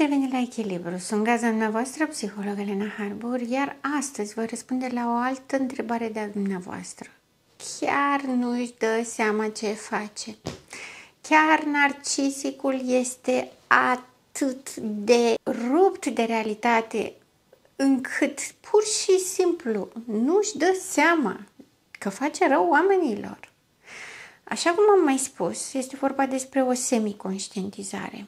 revenit la Echilibru. Sunt gazda dumneavoastră, psiholog Elena Harbour, iar astăzi voi răspunde la o altă întrebare de-a dumneavoastră. Chiar nu-și dă seama ce face. Chiar narcisicul este atât de rupt de realitate încât pur și simplu nu-și dă seama că face rău oamenilor. Așa cum am mai spus, este vorba despre o semiconștientizare.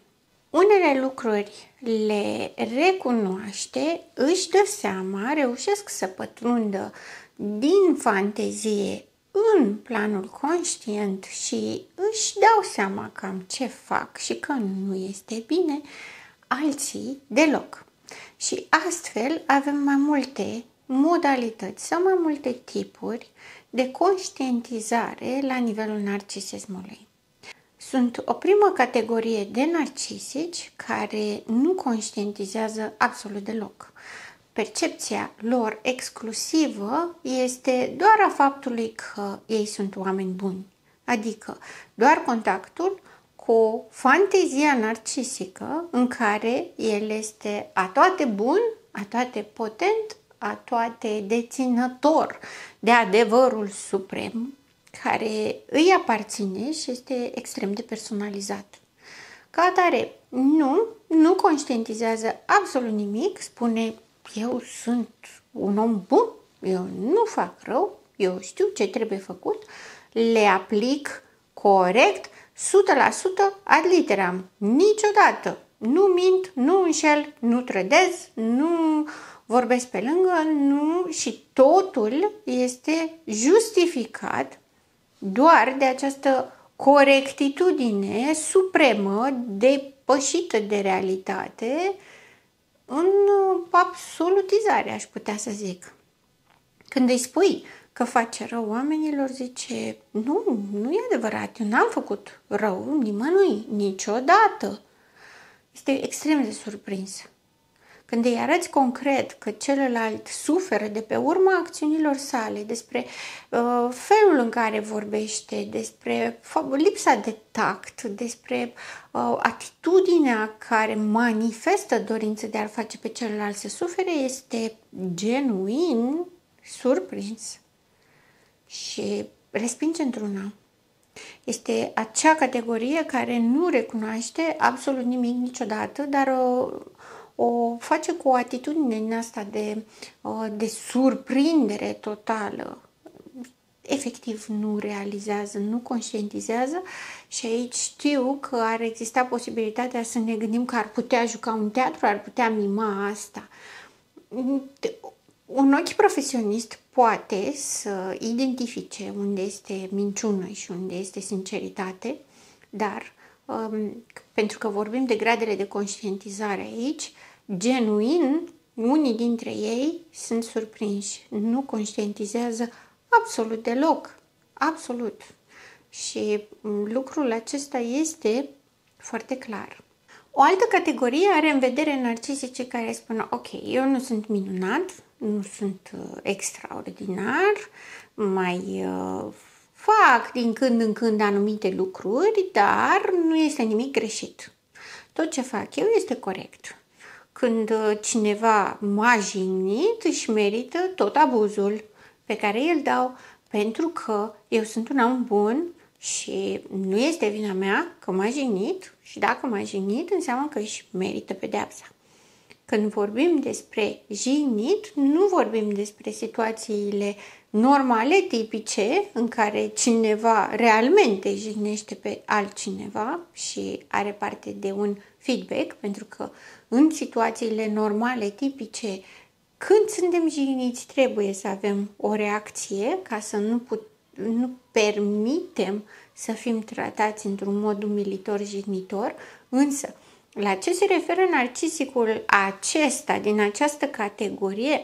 Unele lucruri le recunoaște, își dă seama, reușesc să pătrundă din fantezie în planul conștient și își dau seama cam ce fac și că nu este bine, alții deloc. Și astfel avem mai multe modalități sau mai multe tipuri de conștientizare la nivelul narcisismului. Sunt o primă categorie de narcisici care nu conștientizează absolut deloc. Percepția lor exclusivă este doar a faptului că ei sunt oameni buni, adică doar contactul cu fantezia narcisică în care el este a toate bun, a toate potent, a toate deținător de adevărul suprem, care îi aparține și este extrem de personalizat. Ca atare, nu conștientizează absolut nimic, spune eu sunt un om bun, eu nu fac rău, eu știu ce trebuie făcut, le aplic corect, 100% ad literam, niciodată. Nu mint, nu înșel, nu trădez, nu vorbesc pe lângă, nu, și totul este justificat doar de această corectitudine supremă, depășită de realitate, în absolutizare, aș putea să zic. Când îi spui că face rău oamenilor, zice, nu e adevărat, eu n-am făcut rău nimănui, niciodată. Este extrem de surprins. Când îi arăți concret că celălalt suferă de pe urma acțiunilor sale, despre felul în care vorbește, despre lipsa de tact, despre atitudinea care manifestă dorință de a-l face pe celălalt să sufere, este genuin surprins și respinge într-una. Este acea categorie care nu recunoaște absolut nimic niciodată, dar o face cu o atitudine din asta de surprindere totală. Efectiv nu realizează, nu conștientizează și aici știu că ar exista posibilitatea să ne gândim că ar putea juca un teatru, ar putea mima asta. Un ochi profesionist poate să identifice unde este minciună și unde este sinceritate, dar pentru că vorbim de gradele de conștientizare aici, genuin, unii dintre ei sunt surprinși, nu conștientizează absolut deloc, absolut. Și lucrul acesta este foarte clar. O altă categorie are în vedere narcisice care spun, ok, eu nu sunt minunat, nu sunt extraordinar, mai fac din când în când anumite lucruri, dar nu este nimic greșit. Tot ce fac eu este corect. Când cineva m-a jignit, își merită tot abuzul pe care îl dau pentru că eu sunt un om bun și nu este vina mea că m-a jignit și dacă m-a jignit înseamnă că își merită pedeapsa. Când vorbim despre jignit, nu vorbim despre situațiile normale, tipice, în care cineva realmente jignește pe altcineva și are parte de un feedback, pentru că în situațiile normale, tipice, când suntem jigniți, trebuie să avem o reacție ca să nu permitem să fim tratați într-un mod umilitor, jignitor, însă la ce se referă narcisicul acesta, din această categorie,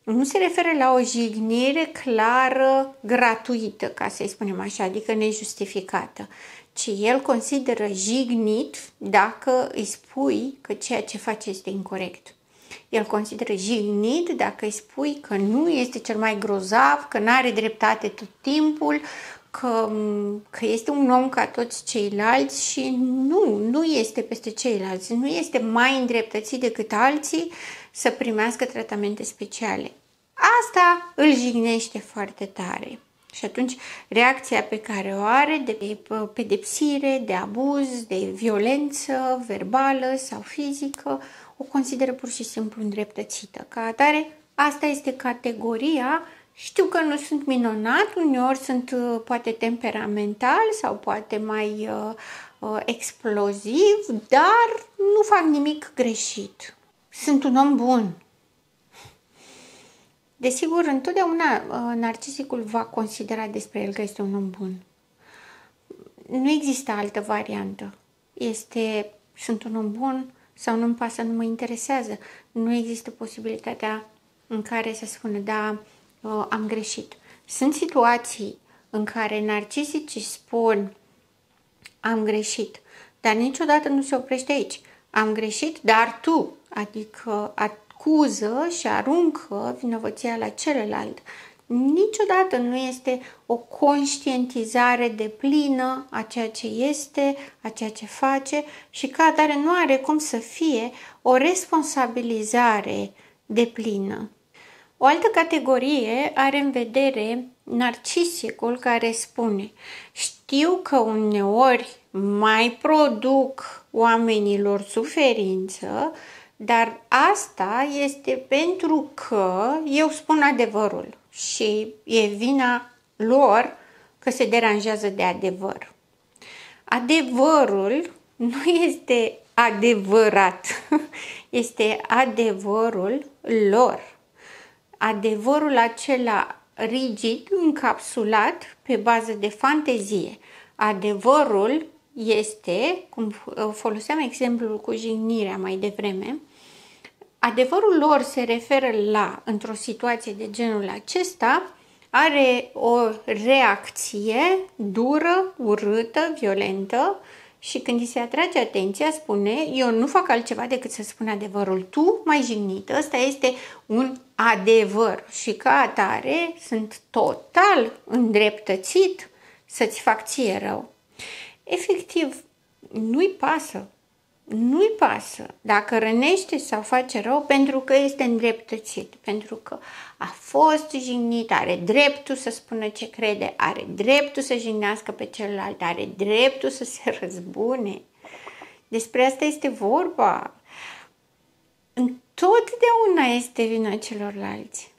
nu se referă la o jignire clară, gratuită, ca să-i spunem așa, adică nejustificată, ci el consideră jignit dacă îi spui că ceea ce face este incorect. El consideră jignit dacă îi spui că nu este cel mai grozav, că nu are dreptate tot timpul, că este un om ca toți ceilalți și nu este peste ceilalți, nu este mai îndreptățit decât alții să primească tratamente speciale. Asta îl jignește foarte tare. Și atunci reacția pe care o are de pedepsire, de abuz, de violență verbală sau fizică, o consideră pur și simplu îndreptățită. Ca atare, asta este categoria. Știu că nu sunt minunat, uneori sunt poate temperamental sau poate mai exploziv, dar nu fac nimic greșit. Sunt un om bun. Desigur, întotdeauna narcisicul va considera despre el că este un om bun. Nu există altă variantă. Sunt un om bun sau nu-mi pasă, nu mă interesează. Nu există posibilitatea în care să spună, da, am greșit. Sunt situații în care narcisicii spun, am greșit, dar niciodată nu se oprește aici. Am greșit, dar tu, adică acuză și aruncă vinovăția la celălalt. Niciodată nu este o conștientizare deplină a ceea ce este, a ceea ce face și ca atare nu are cum să fie o responsabilizare deplină. O altă categorie are în vedere narcisicul care spune, știu că uneori mai produc oamenilor suferință, dar asta este pentru că eu spun adevărul și e vina lor că se deranjează de adevăr. Adevărul nu este adevărat, este adevărul lor. Adevărul acela rigid, încapsulat pe bază de fantezie. Adevărul este, cum foloseam exemplul cu jignirea mai devreme, adevărul lor se referă la, într-o situație de genul acesta, are o reacție dură, urâtă, violentă și când îi se atrage atenția spune, eu nu fac altceva decât să spun adevărul, tu m-ai jignit, ăsta este un adevăr și ca atare sunt total îndreptățit să-ți fac ție rău. Efectiv, nu-i pasă. Nu-i pasă dacă rănește sau face rău pentru că este îndreptățit, pentru că a fost jignit, are dreptul să spună ce crede, are dreptul să jignească pe celălalt, are dreptul să se răzbune. Despre asta este vorba. Întotdeauna este vina celorlalți.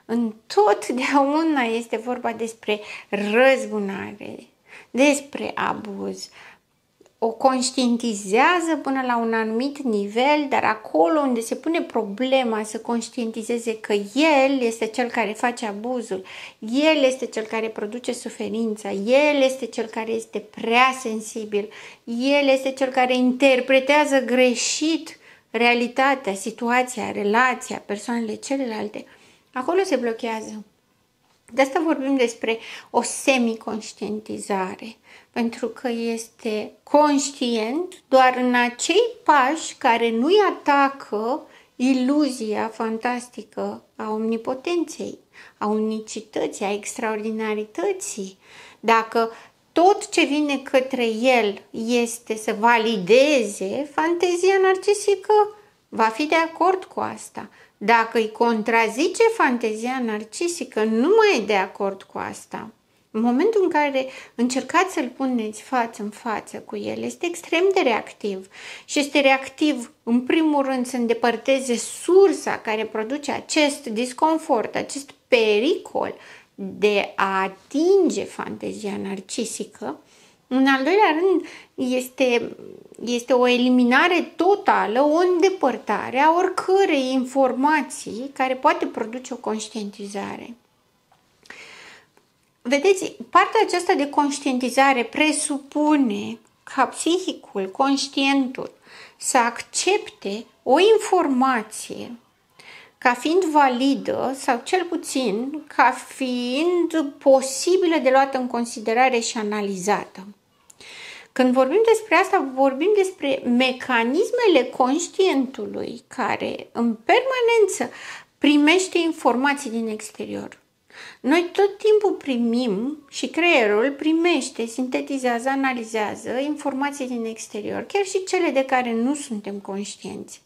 Întotdeauna este vorba despre răzbunare, despre abuz. O conștientizează până la un anumit nivel, dar acolo unde se pune problema să conștientizeze că el este cel care face abuzul, el este cel care produce suferința, el este cel care este prea sensibil, el este cel care interpretează greșit realitatea, situația, relația, persoanele celelalte, acolo se blochează. De asta vorbim despre o semiconștientizare, pentru că este conștient doar în acei pași care nu-i atacă iluzia fantastică a omnipotenței, a unicității, a extraordinarității. Dacă tot ce vine către el este să valideze fantezia narcisică, va fi de acord cu asta. Dacă îi contrazice fantezia narcisică, nu mai e de acord cu asta. În momentul în care încercați să-l puneți față în față cu el, este extrem de reactiv și este reactiv, în primul rând, să îndepărteze sursa care produce acest disconfort, acest pericol de a atinge fantezia narcisică. În al doilea rând, este o eliminare totală, o îndepărtare a oricărei informații care poate produce o conștientizare. Vedeți, partea aceasta de conștientizare presupune ca psihicul, conștientul, să accepte o informație ca fiind validă sau cel puțin ca fiind posibilă de luată în considerare și analizată. Când vorbim despre asta, vorbim despre mecanismele conștientului care în permanență primește informații din exterior. Noi tot timpul primim și creierul primește, sintetizează, analizează informații din exterior, chiar și cele de care nu suntem conștienți.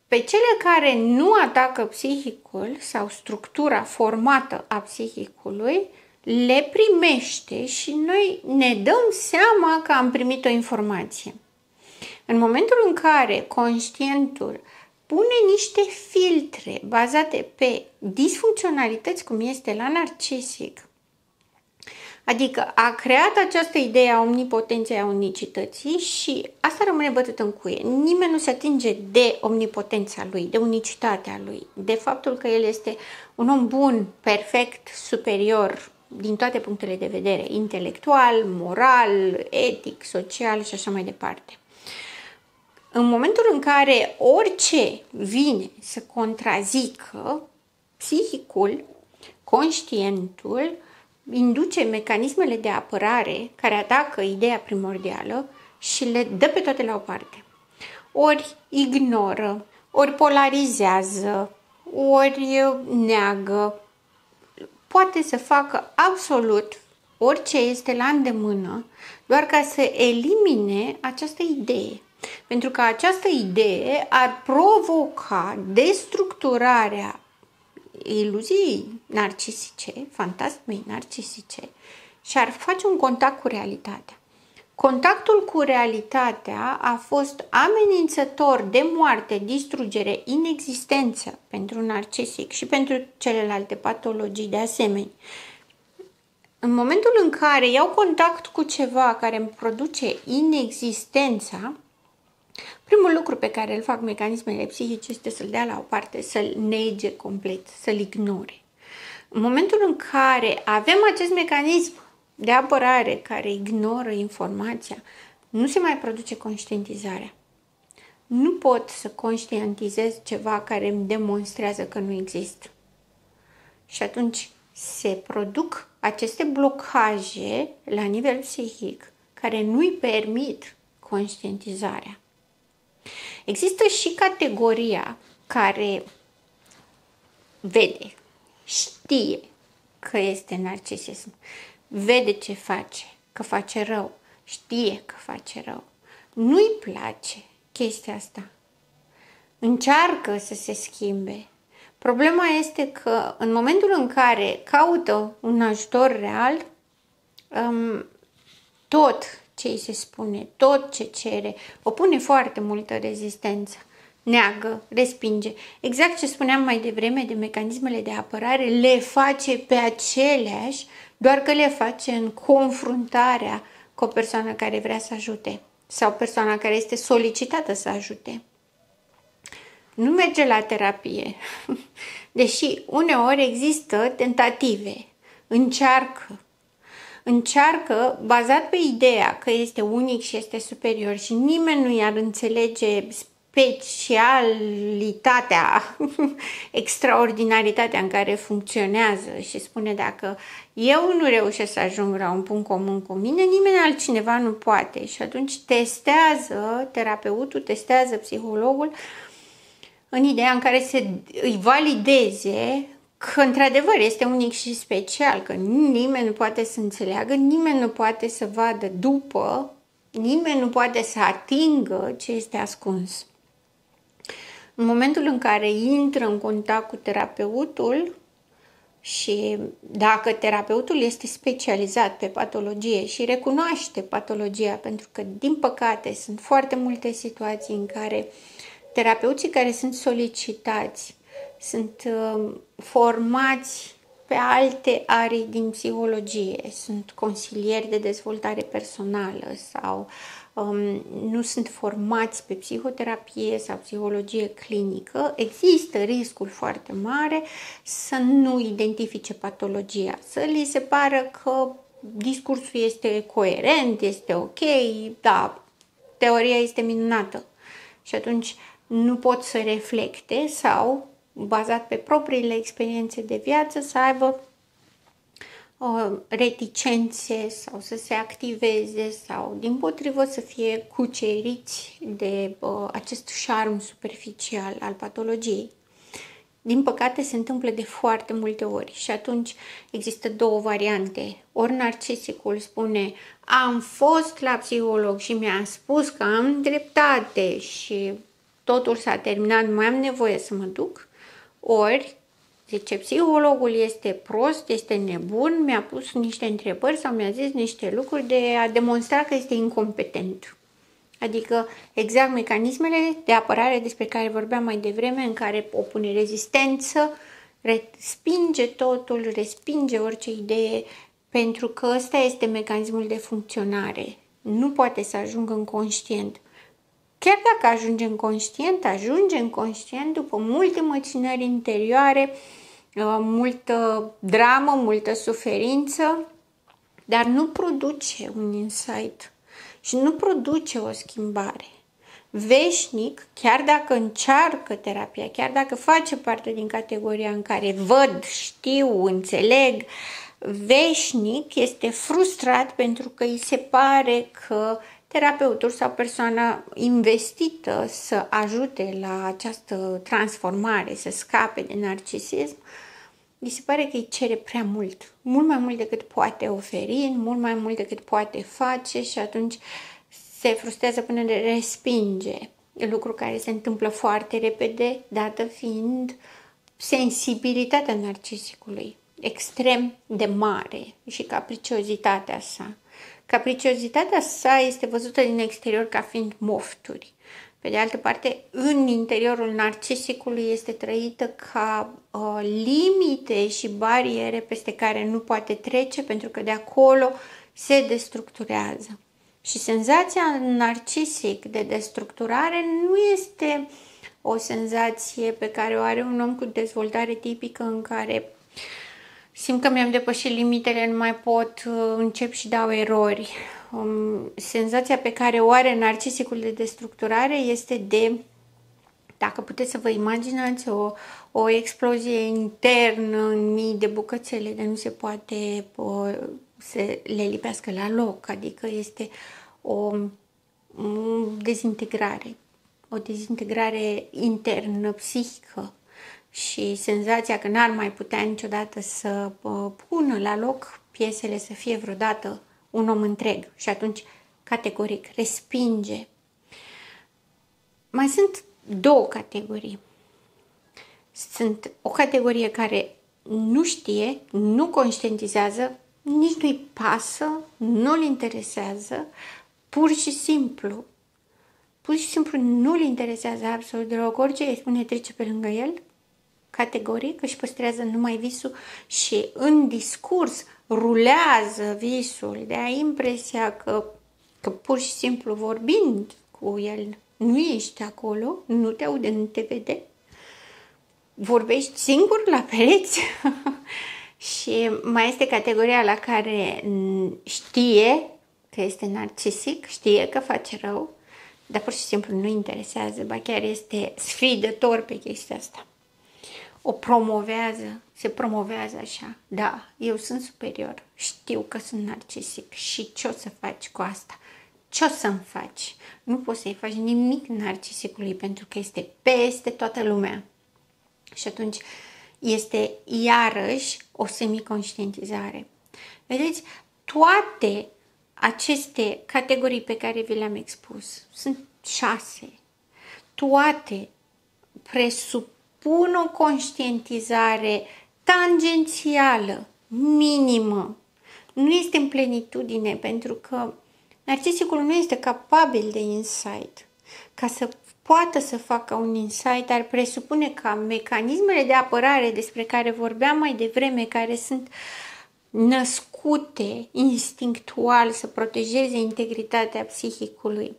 Pe cele care nu atacă psihicul sau structura formată a psihicului, le primește și noi ne dăm seama că am primit o informație. În momentul în care conștientul pune niște filtre bazate pe disfuncționalități, cum este la narcisic, adică a creat această idee a omnipotenței, a unicității și asta rămâne bătut în cuie. Nimeni nu se atinge de omnipotența lui, de unicitatea lui, de faptul că el este un om bun, perfect, superior din toate punctele de vedere, intelectual, moral, etic, social și așa mai departe. În momentul în care orice vine să contrazică, psihicul, conștientul, induce mecanismele de apărare care atacă ideea primordială și le dă pe toate la o parte. Ori ignoră, ori polarizează, ori neagă. Poate să facă absolut orice este la îndemână, doar ca să elimine această idee. Pentru că această idee ar provoca destructurarea iluziei narcisice, fantasmei narcisice și ar face un contact cu realitatea. Contactul cu realitatea a fost amenințător de moarte, distrugere, inexistență pentru narcisic și pentru celelalte patologii de asemenea. În momentul în care iau contact cu ceva care îmi produce inexistența, primul lucru pe care îl fac mecanismele psihice este să-l dea la o parte, să-l nege complet, să-l ignore. În momentul în care avem acest mecanism de apărare care ignoră informația, nu se mai produce conștientizarea. Nu pot să conștientizez ceva care îmi demonstrează că nu există. Și atunci se produc aceste blocaje la nivel psihic care nu-i permit conștientizarea. Există și categoria care vede, știe că este narcisism, vede ce face, că face rău, știe că face rău. Nu-i place chestia asta. Încearcă să se schimbe. Problema este că în momentul în care caută un ajutor real, tot ce îi se spune, tot ce cere, opune foarte multă rezistență, neagă, respinge. Exact ce spuneam mai devreme de mecanismele de apărare, le face pe aceleași, doar că le face în confruntarea cu o persoană care vrea să ajute sau persoana care este solicitată să ajute. Nu merge la terapie, deși uneori există tentative, încearcă bazat pe ideea că este unic și este superior și nimeni nu i-ar înțelege specialitatea, extraordinaritatea în care funcționează și spune dacă eu nu reușesc să ajung la un punct comun cu mine, nimeni altcineva nu poate. Și atunci terapeutul testează psihologul în ideea în care îi valideze că într-adevăr este unic și special, că nimeni nu poate să înțeleagă, nimeni nu poate să vadă după, nimeni nu poate să atingă ce este ascuns. În momentul în care intră în contact cu terapeutul și dacă terapeutul este specializat pe patologie și recunoaște patologia, pentru că, din păcate, sunt foarte multe situații în care terapeuții care sunt solicitați sunt formați pe alte arii din psihologie, sunt consilieri de dezvoltare personală sau nu sunt formați pe psihoterapie sau psihologie clinică, există riscul foarte mare să nu identifice patologia, să li se pară că discursul este coerent, este ok, da, teoria este minunată și atunci nu pot să reflecte sau, bazat pe propriile experiențe de viață, să aibă reticențe sau să se activeze sau, dimpotrivă, să fie cuceriți de acest șarm superficial al patologiei. Din păcate se întâmplă de foarte multe ori și atunci există două variante. Ori narcisicul spune am fost la psiholog și mi-a spus că am dreptate și totul s-a terminat, nu mai am nevoie să mă duc. Ori zice psihologul este prost, este nebun, mi-a pus niște întrebări sau mi-a zis niște lucruri de a demonstra că este incompetent. Adică exact mecanismele de apărare despre care vorbeam mai devreme, în care opune rezistență, respinge totul, respinge orice idee, pentru că ăsta este mecanismul de funcționare. Nu poate să ajungă în conștient. Chiar dacă ajunge în conștient după multe măcinări interioare, multă dramă, multă suferință, dar nu produce un insight și nu produce o schimbare. Veșnic, chiar dacă încearcă terapia, chiar dacă face parte din categoria în care văd, știu, înțeleg, veșnic este frustrat pentru că îi se pare că terapeutul sau persoana investită să ajute la această transformare, să scape de narcisism, îi se pare că îi cere prea mult, mult mai mult decât poate oferi, mult mai mult decât poate face și atunci se frustrează până de respinge, lucru care se întâmplă foarte repede, dată fiind sensibilitatea narcisicului extrem de mare și capriciozitatea sa. Capriciozitatea sa este văzută din exterior ca fiind mofturi. Pe de altă parte, în interiorul narcisicului este trăită ca limite și bariere peste care nu poate trece pentru că de acolo se destructurează. Și senzația narcisic de destructurare nu este o senzație pe care o are un om cu dezvoltare tipică în care simt că mi-am depășit limitele, nu mai pot, încep și dau erori. Senzația pe care o are narcisicul de destructurare este de, dacă puteți să vă imaginați, o explozie internă în mii de bucățele de nu se poate să le lipească la loc, adică este o dezintegrare internă, psihică. Și senzația că n-ar mai putea niciodată să pună la loc piesele să fie vreodată un om întreg și atunci categoric respinge. Mai sunt două categorii. Sunt o categorie care nu știe, nu conștientizează, nici nu-i pasă, nu-l interesează, pur și simplu nu-l interesează absolut deloc, orice îi spune trece pe lângă el, categoric, își păstrează numai visul și în discurs rulează visul, de a impresia că pur și simplu vorbind cu el, nu ești acolo, nu te aude, nu te vede, vorbești singur la pereți. Și mai este categoria la care știe că este narcisic, știe că face rău, dar pur și simplu nu interesează, ba chiar este sfidător pe chestia asta. Se promovează așa. Da, eu sunt superior, știu că sunt narcisic și ce o să faci cu asta? Ce o să-mi faci? Nu poți să-i faci nimic narcisicului pentru că este peste toată lumea. Și atunci este iarăși o semiconștientizare. Vedeți, toate aceste categorii pe care vi le-am expus, sunt 6, toate presupun o conștientizare tangențială, minimă. Nu este în plenitudine, pentru că narcisicul nu este capabil de insight. Ca să poată să facă un insight, ar presupune ca mecanismele de apărare despre care vorbeam mai devreme, care sunt născute instinctual să protejeze integritatea psihicului,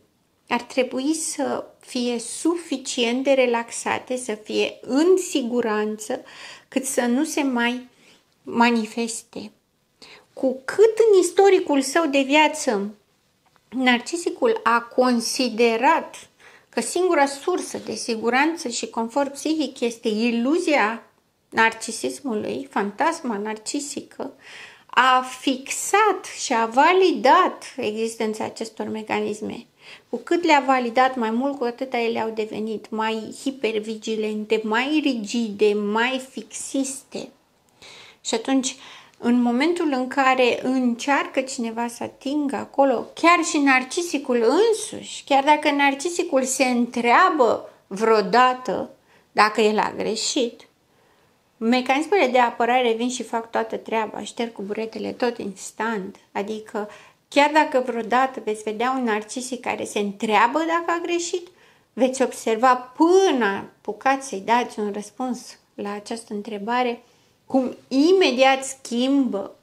ar trebui să fie suficient de relaxate, să fie în siguranță, cât să nu se mai manifeste. Cu cât în istoricul său de viață narcisicul a considerat că singura sursă de siguranță și confort psihic este iluzia narcisismului, fantasma narcisică, a fixat și a validat existența acestor mecanisme. Cu cât le-a validat mai mult, cu atât ele au devenit mai hipervigilente, mai rigide, mai fixiste. Și atunci, în momentul în care încearcă cineva să atingă acolo, chiar și narcisicul însuși, chiar dacă narcisicul se întreabă vreodată dacă el a greșit, mecanismele de apărare vin și fac toată treaba, șterg cu buretele tot instant. Adică, chiar dacă vreodată veți vedea un narcisic care se întreabă dacă a greșit, veți observa până apucați să-i dați un răspuns la această întrebare, cum imediat schimbă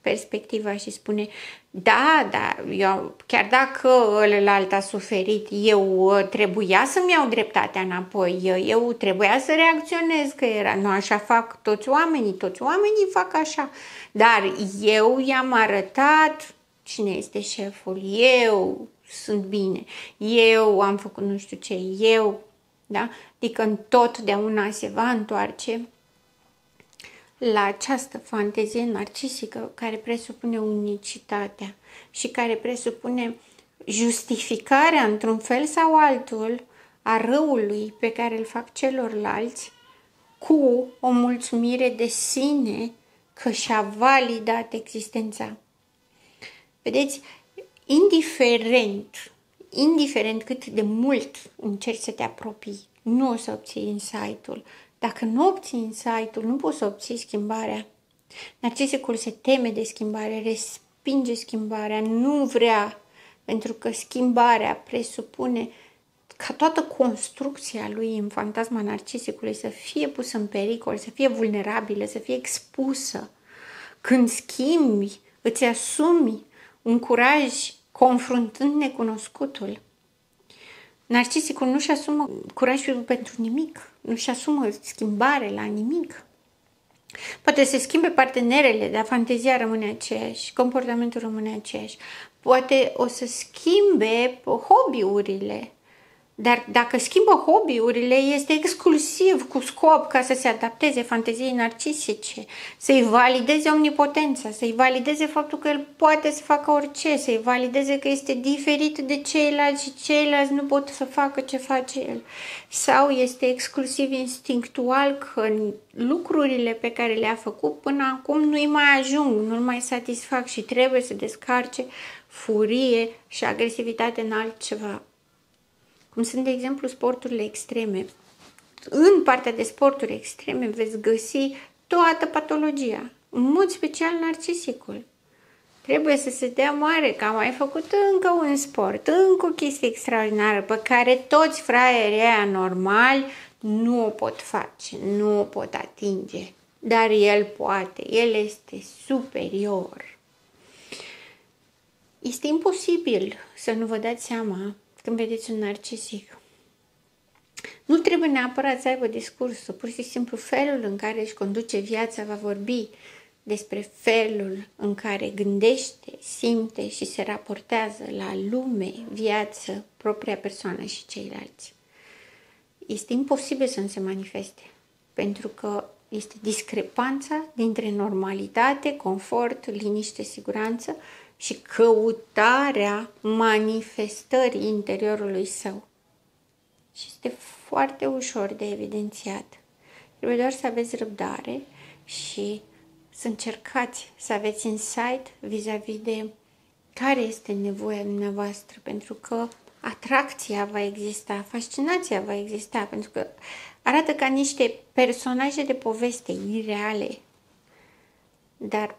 perspectiva și spune da, eu, chiar dacă ălălalt a suferit, eu trebuia să-mi iau dreptatea înapoi, eu trebuia să reacționez, că era, nu așa fac toți oamenii fac așa, dar eu i-am arătat cine este șeful, eu sunt bine, eu am făcut nu știu ce, da? Adică întotdeauna se va întoarce la această fantezie narcisică care presupune unicitatea și care presupune justificarea într-un fel sau altul a răului pe care îl fac celorlalți cu o mulțumire de sine că și-a validat existența. Vedeți, indiferent cât de mult încerci să te apropii, nu o să obții insight-ul. Dacă nu obții insight-ul, nu poți să obții schimbarea. Narcisicul se teme de schimbare, respinge schimbarea, nu vrea, pentru că schimbarea presupune ca toată construcția lui în fantasma narcisicului să fie pusă în pericol, să fie vulnerabilă, să fie expusă. Când schimbi, îți asumi un curaj confruntând necunoscutul. Narcisicul nu-și asumă curajul pentru nimic, nu-și asumă schimbare la nimic. Poate să schimbe partenerele, dar fantezia rămâne aceeași, comportamentul rămâne aceeași. Poate o să schimbe hobby-urile, dar dacă schimbă hobby-urile, este exclusiv cu scop ca să se adapteze fanteziei narcisice, să-i valideze omnipotența, să-i valideze faptul că el poate să facă orice, să-i valideze că este diferit de ceilalți și ceilalți nu pot să facă ce face el. Sau este exclusiv instinctual că lucrurile pe care le-a făcut până acum nu-i mai ajung, nu-l mai satisfac și trebuie să descarce furie și agresivitate în altceva. Cum sunt, de exemplu, sporturile extreme. În partea de sporturi extreme veți găsi toată patologia, în mod special narcisicul. Trebuie să se dea mare că a mai făcut încă un sport, încă o chestie extraordinară pe care toți fraierii aia normali nu o pot face, nu o pot atinge. Dar el poate, el este superior. Este imposibil să nu vă dați seama când vedeți un narcisic. Nu trebuie neapărat să aibă discursul, pur și simplu felul în care își conduce viața va vorbi despre felul în care gândește, simte și se raportează la lume, viață, propria persoană și ceilalți. Este imposibil să nu se manifeste, pentru că este discrepanța dintre normalitate, confort, liniște, siguranță și căutarea manifestării interiorului său. Și este foarte ușor de evidențiat. Trebuie doar să aveți răbdare și să încercați să aveți insight vis-a-vis de care este nevoia dumneavoastră, pentru că atracția va exista, fascinația va exista, pentru că arată ca niște personaje de poveste ireale. Dar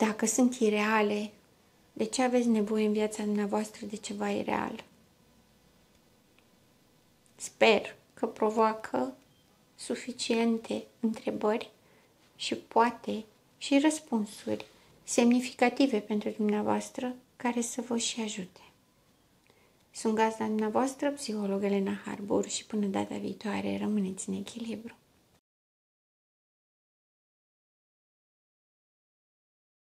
dacă sunt ireale, de ce aveți nevoie în viața dumneavoastră de ceva ireal? Sper că provoacă suficiente întrebări și poate și răspunsuri semnificative pentru dumneavoastră care să vă și ajute. Sunt gazda dumneavoastră, psiholog Elena Harbor, și până data viitoare rămâneți în echilibru.